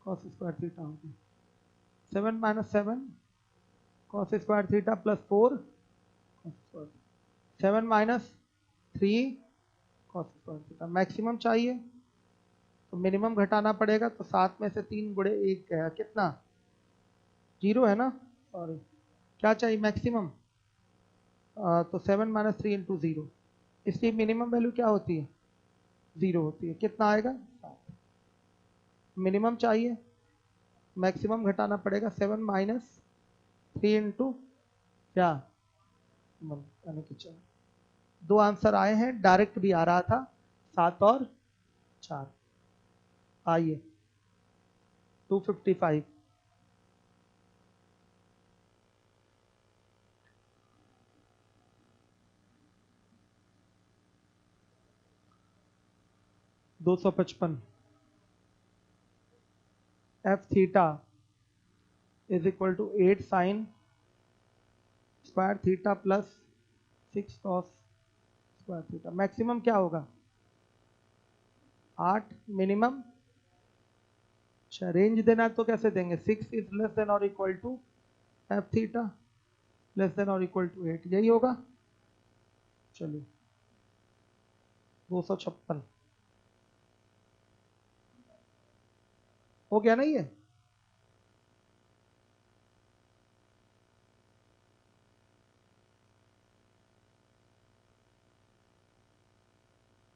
cos square theta होगी। 7 minus 7 cos square theta plus 4 cos square, 7 minus 3 cos square theta. Maximum चाहिए तो मिनिमम घटाना पड़ेगा, तो 7 में से 3 गुणे 1 गया, कितना, 0 है ना, सॉरी, क्या चाहिए मैक्सिमम, तो 7 माइनस 3 इंटू 0, इसकी मिनिमम वैल्यू क्या होती है, 0 होती है, कितना आएगा 7। मिनिमम चाहिए, मैक्सिमम घटाना पड़ेगा, 7 माइनस 3 इंटू क्या, यानी कि 4। 2 आंसर आए हैं, डायरेक्ट भी आ रहा था, 7 और 4। आइए 255, दो सौ पचपन, F theta is equal to 8 sine square theta plus 6 cos square theta. Maximum क्या होगा 8, मिनिमम, अच्छा रेंज देना है तो कैसे देंगे, 6 इज लेस देन और equal to F theta less than और इक्वल टू 8, यही होगा। चलिए 256 हो गया ना ये।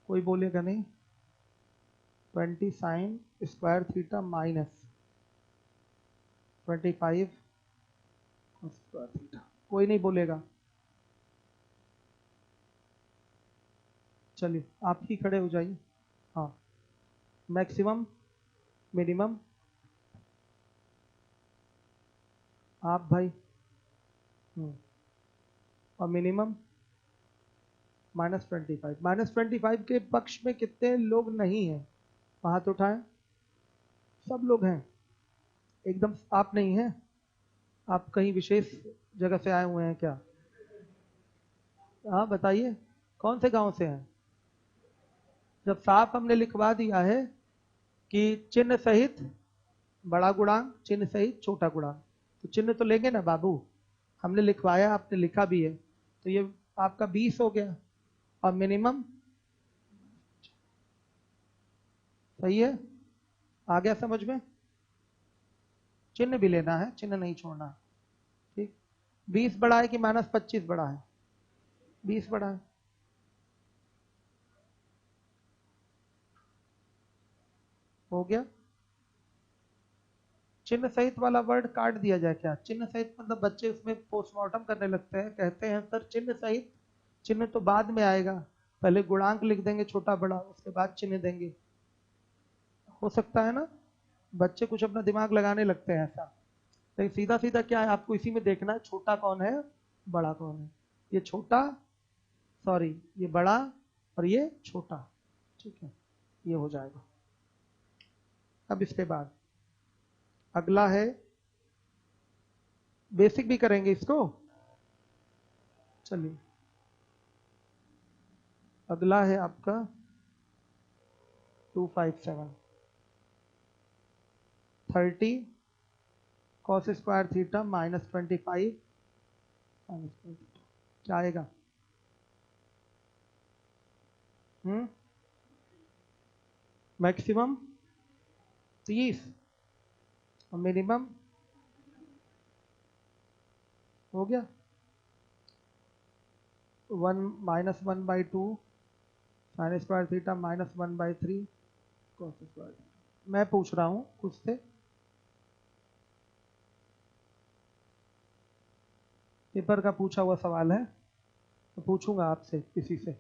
कोई बोलेगा नहीं, 20 sign square theta minus 25 square theta, कोई नहीं बोलेगा। चलिए आप ही खड़े हो जाइए। हाँ, मैक्सिमम, मिनिमम, आप भाई, और मिनिमम -25। -25 के पक्ष में कितने लोग नहीं हैं, हाथ उठाएं। सब लोग हैं, एकदम आप नहीं हैं, आप कहीं विशेष जगह से आए हुए हैं क्या, हाँ बताइए, कौन से गांव से हैं। जब साफ हमने लिखवा दिया है कि चिन्ह सहित बड़ा गुणांक, चिन्ह सहित छोटा गुणांक, तो चिन्ह तो लेंगे ना बाबू, हमने लिखवाया, आपने लिखा भी है, तो ये आपका 20 हो गया, और मिनिमम, सही है, आ गया समझ में। चिन्ह भी लेना है, चिन्ह नहीं छोड़ना, ठीक। 20 बड़ा है कि -25 बड़ा है, 20 बड़ा है, हो गया। चिन्ह सहित वाला वर्ड काट दिया जाए क्या, चिन्ह सहित मतलब बच्चे उसमें पोस्टमार्टम करने लगते हैं, कहते हैं सर चिन्ह सहित, चिन्ह तो बाद में आएगा, पहले गुणांक लिख देंगे छोटा बड़ा, उसके बाद चिन्ह देंगे, हो सकता है ना, बच्चे कुछ अपना दिमाग लगाने लगते हैं ऐसा। लेकिन सीधा सीधा क्या है, आपको इसी में देखना है छोटा कौन है, बड़ा कौन है, ये छोटा, सॉरी ये बड़ा, और ये छोटा, ठीक है, ये हो जाएगा। अब इसके बाद अगला है, बेसिक भी करेंगे इसको, चलिए अगला है आपका 257 30 cos स्क्वायर थीटा माइनस 25 क्या आएगा? मैक्सिमम 30 और मिनिमम हो गया 1 minus 1/2 sign square theta minus 1/3 cos square. मैं पूछ रहा हूं कुछ से, पेपर का पूछा हुआ सवाल है तो पूछूंगा आपसे, किसी से।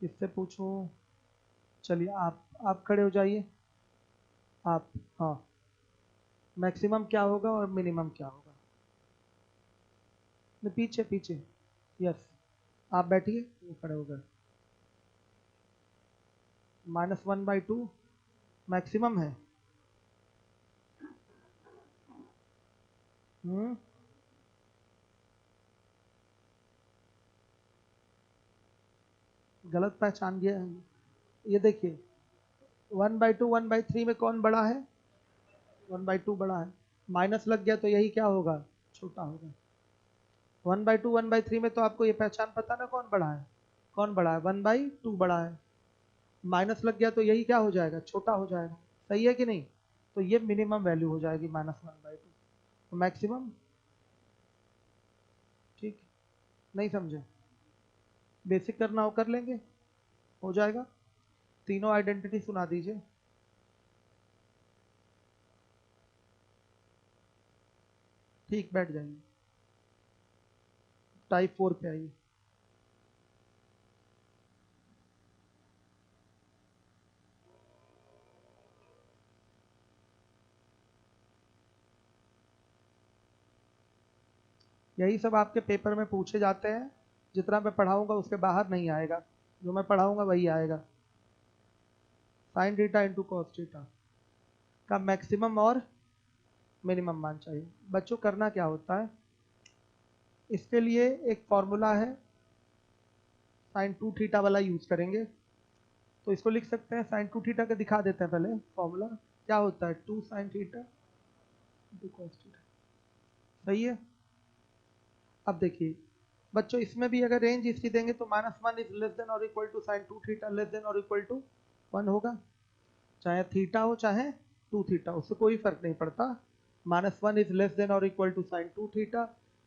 किससे पूछूं? चलिए आप खड़े हो जाइए आप। हाँ, मैक्सिमम क्या होगा और मिनिमम क्या होगा? नहीं, पीछे पीछे, यस, आप बैठिए, वो खड़े हो गए। -1/2 मैक्सिमम है। गलत पहचान गया है। ये देखिए 1/2 1/3 में कौन बड़ा है? 1/2 बड़ा है। माइनस लग गया तो यही क्या होगा? छोटा होगा। 1/2 1/3 में तो आपको ये पहचान पता ना कौन बड़ा है? कौन बड़ा है? 1/2 बड़ा है। माइनस लग गया तो यही क्या हो जाएगा? छोटा हो जाएगा। सही है कि नहीं? तो ये मिनिमम वैल्यू हो जाएगी -1/2। तो मैक्सिमम, ठीक, नहीं समझे? बेसिक करना हो कर लेंगे, हो जाएगा। तीनों आइडेंटिटी सुना दीजिए। ठीक, बैठ जाइए। टाइप 4 पे आइए। यही सब आपके पेपर में पूछे जाते हैं। जितना मैं पढ़ाऊंगा उसके बाहर नहीं आएगा, जो मैं पढ़ाऊंगा वही आएगा। Sign theta into cos theta का मैक्सिमम और मिनिमम मान चाहिए। बच्चों करना क्या होता है, इसके लिए एक फॉर्मूला है, साइन 2 थीटा वाला यूज करेंगे। तो इसको लिख सकते हैं, साइन 2 थीटा का दिखा देते हैं पहले फॉर्मूला। क्या होता है? 2 sine theta into cos theta. सही है। अब देखिए बच्चों, इसमें भी अगर रेंज इसकी देंगे तो -1 इज लेस देन और equal to sine 2 theta less than और इक्वल टू 1 होगा। चाहे थीटा हो चाहे 2 थीटा, उससे कोई फर्क नहीं पड़ता। -1 इज लेस देन और equal to sine 2 theta,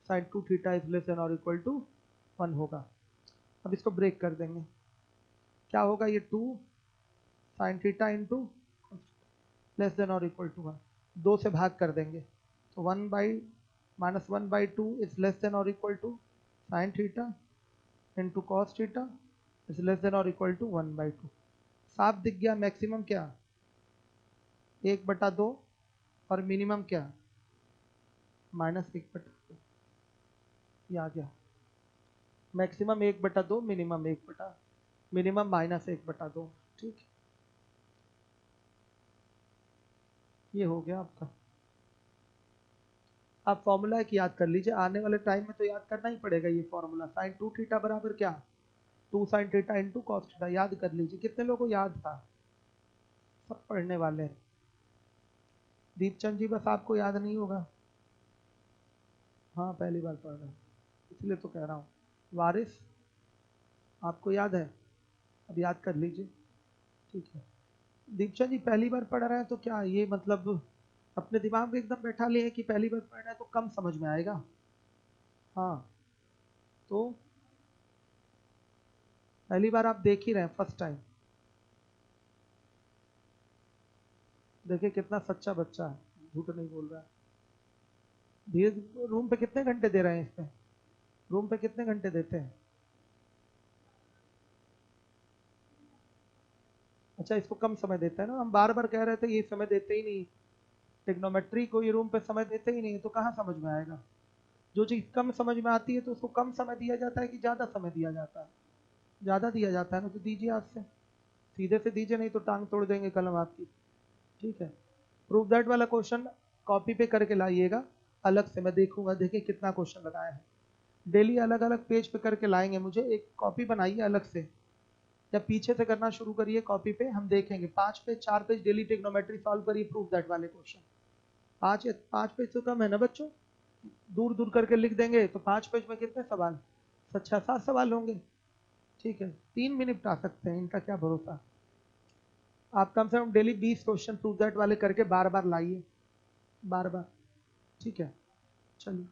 sine 2 theta is less than और इक्वल टू 1 होगा। अब इसको ब्रेक कर देंगे, क्या होगा? ये 2 sine theta into less than और इक्वल टू 1, 2 से भाग कर देंगे तो -1/2 इज लेस देन और equal to sine theta into cos theta is less than और इक्वल टू 1/2। साफ दिख गया मैक्सिमम क्या? 1/2 और मिनिमम क्या? -1/2। ये आ गया मैक्सिमम 1/2, मिनिमम मिनिमम -1/2। ठीक, ये हो गया आपका। आप फॉर्मूला एक याद कर लीजिए, आने वाले टाइम में तो याद करना ही पड़ेगा ये फॉर्मूला। साइन 2 थीटा बराबर क्या? 2 sine theta into cos theta. याद कर लीजिए। कितने लोगों को याद था? सब पढ़ने वाले हैं। दीपचंद जी बस आपको याद नहीं होगा। हाँ, पहली बार पढ़ रहे हैं इसलिए तो कह रहा हूँ। वारिस, आपको याद है? अब याद कर लीजिए। ठीक है। दीपचंद जी पहली बार पढ़ रहे हैं तो क्या ये मतलब अपने दिमाग में एकदम बैठा लिए कि पहली बार पढ़ रहे हैं तो कम समझ में आएगा? हाँ, तो पहली बार आप देख ही रहे हैं, फर्स्ट टाइम। देखिए कितना सच्चा बच्चा है, झूठ नहीं बोल रहा है। धीरे, रूम पे कितने घंटे दे रहे हैं इसमें? रूम पे कितने घंटे देते हैं? अच्छा, इसको कम समय देते हैं ना। हम बार बार कह रहे थे ये समय देते ही नहीं, टिग्नोमेट्री को ये रूम पे समय देते ही नहीं, तो कहाँ समझ में आएगा? जो चीज़ कम समझ में आती है तो उसको कम समय दिया जाता है कि ज़्यादा समय दिया जाता है? ज़्यादा दिया जाता है ना, तो दीजिए आज से, सीधे से दीजिए, नहीं तो टांग तोड़ देंगे कलम आपकी। ठीक है, प्रूव दैट वाला क्वेश्चन कॉपी पे करके लाइएगा अलग से, मैं देखूंगा, देखिए कितना क्वेश्चन लगाया है। डेली अलग अलग पेज पे करके लाएंगे, मुझे एक कॉपी बनाइए अलग से, या पीछे से करना शुरू करिए कॉपी पे, हम देखेंगे 5 page 4 page daily trigonometry solve करिए प्रूव दैट वाले क्वेश्चन। 5 पेज तो कम है ना बच्चों, दूर दूर करके लिख देंगे तो 5 पेज में कितने सवाल, 6-7 सवाल होंगे। ठीक है, 3 भी निपटा सकते हैं, इनका क्या भरोसा। आप कम से कम डेली 20 क्वेश्चन प्रूव दैट वाले करके बार बार लाइए, बार बार। ठीक है, चलिए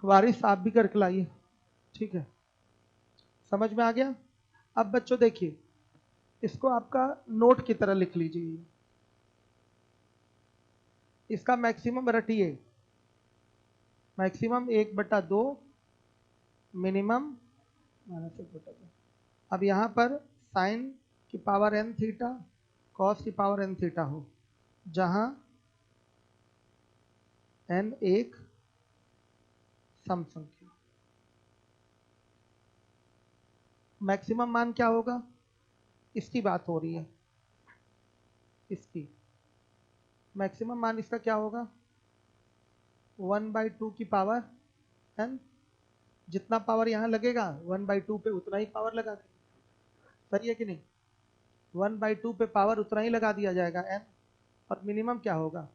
वारिस आप भी करके लाइए। ठीक है, समझ में आ गया। अब बच्चों देखिए, इसको आपका नोट की तरह लिख लीजिए, इसका मैक्सिमम रटिए, मैक्सिमम 1/2 मिनिमम -1/2। अब यहां पर साइन की पावर n थीटा कॉस की पावर n थीटा हो, जहां n एक सम संख्या। मैक्सिमम मान क्या होगा, इसकी बात हो रही है, इसकी मैक्सिमम मान इसका क्या होगा, 1/2 की पावर n, जितना पावर यहाँ लगेगा 1/2 पे उतना ही पावर लगा देंगे, सही है कि नहीं। 1/2 पे पावर उतना ही लगा दिया जाएगा n, और मिनिमम क्या होगा,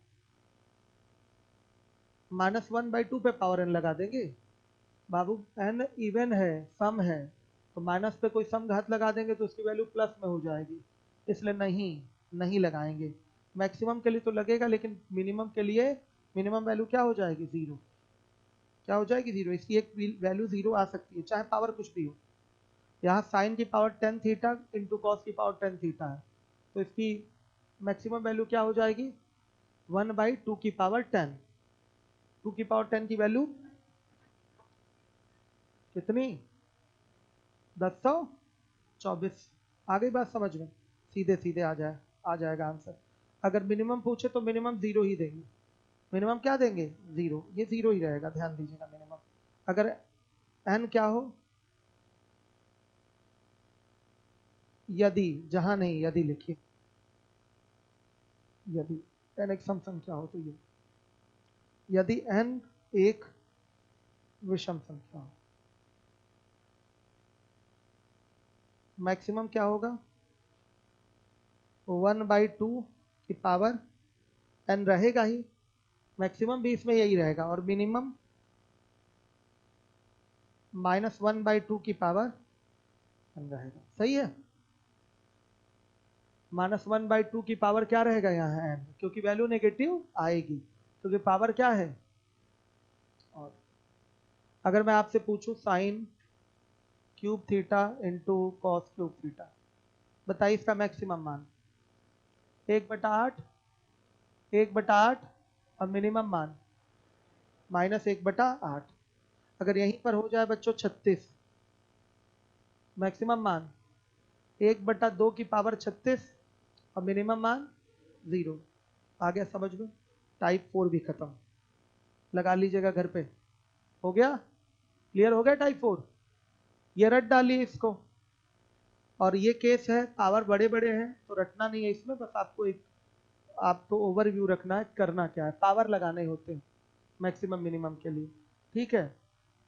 -1/2 पे पावर n लगा देंगे। बाबू n इवन है, सम है, तो माइनस पे कोई सम घात लगा देंगे तो उसकी वैल्यू प्लस में हो जाएगी, इसलिए नहीं लगाएंगे। मैक्सिमम के लिए तो लगेगा, लेकिन मिनिमम के लिए मिनिमम वैल्यू क्या हो जाएगी, 0। क्या हो जाएगी, 0। इसकी एक वैल्यू 0 आ सकती है, चाहे पावर कुछ भी हो। यहाँ साइन की power tan theta into cos की पावर tan थीटा है, तो इसकी मैक्सिमम वैल्यू क्या हो जाएगी, 1/2 की पावर 10। 2 की पावर 10 की वैल्यू कितनी, 1024। आ गई बात समझ में, सीधे सीधे आ जाएगा आंसर। अगर मिनिमम पूछे तो मिनिमम 0 ही देंगे, मिनिमम क्या देंगे, 0, ये 0 ही रहेगा, ध्यान दीजिएगा मिनिमम। अगर n क्या हो, यदि, जहां नहीं यदि लिखिए, यदि n एक सम संख्या हो तो ये, यदि n एक विषम संख्या हो, मैक्सिमम क्या होगा, 1/2 की पावर n रहेगा ही, मैक्सिमम भी इसमें यही रहेगा, और मिनिमम -1/2 की पावर n रहेगा, सही है। -1/2 की पावर क्या रहेगा यहाँ n, क्योंकि वैल्यू नेगेटिव आएगी, क्योंकि पावर क्या है। और अगर मैं आपसे पूछूं sine cube theta into cos cube theta, बताइए इसका मैक्सिमम मान, 1/8, 1/8, और मिनिमम मान -1/8। अगर यहीं पर हो जाए बच्चों 36, मैक्सिमम मान 1/2 की पावर 36, और मिनिमम मान 0। आ गया समझ में, टाइप 4 भी खत्म, लगा लीजिएगा घर पे, हो गया, क्लियर हो गया टाइप 4। ये रट डालिए इसको, और ये केस है पावर बड़े बड़े हैं तो रटना नहीं है इसमें, बस आपको ओवरव्यू रखना है, करना क्या है, पावर लगाने होते हैं मैक्सिमम मिनिमम के लिए। ठीक है,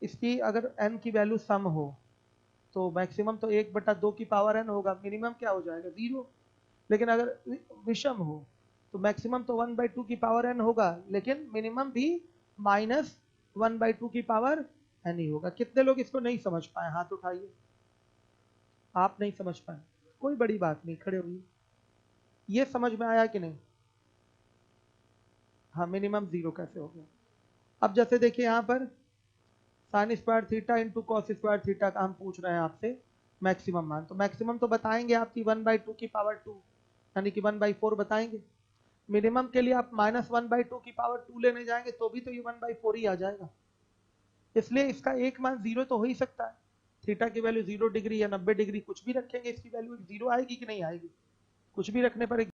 इसकी अगर n की वैल्यू सम हो तो मैक्सिमम तो 1/2 की पावर n होगा, मिनिमम क्या हो जाएगा, 0। लेकिन अगर विषम हो तो मैक्सिमम तो 1/2 की पावर n होगा, लेकिन मिनिमम भी -1/2 की पावर n ही होगा। कितने लोग इसको नहीं समझ पाए, हाथ उठाइए। आप नहीं समझ पाए, कोई बड़ी बात नहीं, खड़े होइए। ये समझ में आया कि नहीं, हाँ मिनिमम 0 कैसे हो गया। अब जैसे देखिए यहाँ पर sign square theta into cos square theta का हम पूछ रहे हैं आपसे मैक्सिमम मान, तो मैक्सिमम तो बताएंगे आपकी 1/2 की पावर 2, यानी कि 1/4 बताएंगे। मिनिमम के लिए आप -1/2 की पावर 2 लेने जाएंगे तो भी तो ये 1/4 ही आ जाएगा, इसलिए इसका एक मान 0 तो हो ही सकता है। थीटा की वैल्यू 0 डिग्री या 90 डिग्री कुछ भी रखेंगे, इसकी वैल्यू 0 आएगी कि नहीं आएगी, कुछ भी रखने पर